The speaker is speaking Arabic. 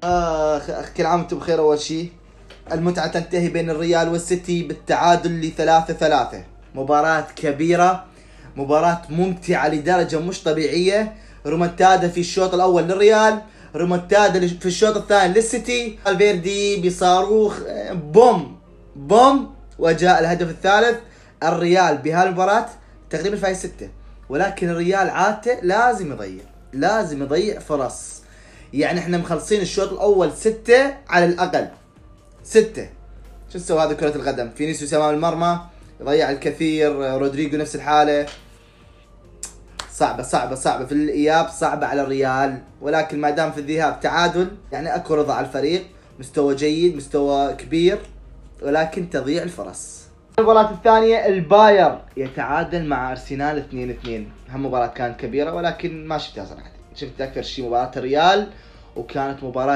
كل عام وانتم بخير. اول شيء المتعة تنتهي بين الريال والسيتي بالتعادل ل3-3. مباراة كبيرة، مباراة ممتعة لدرجة مش طبيعية. رومنتادا في الشوط الاول للريال، رومنتادا في الشوط الثاني للسيتي. الفيردي بصاروخ بوم بوم، وجاء الهدف الثالث. الريال بهالمباراة تقريبا فايز 6، ولكن الريال عادته لازم يضيع فرص. يعني احنا مخلصين الشوط الاول 6 على الاقل 6. شو سوى هذا كرة القدم؟ فينيسيوس امام المرمى يضيع الكثير، رودريجو نفس الحالة. صعبة في الاياب، صعبة على الريال، ولكن ما دام في الذهاب تعادل يعني اكو رضا على الفريق. مستوى جيد، مستوى كبير، ولكن تضييع الفرص. المباراة الثانية الباير يتعادل مع ارسنال 2-2. هم مباراة كانت كبيرة، ولكن ما شفتها صراحة. شفت اكثر شيء مباراة الريال، وكانت مباراة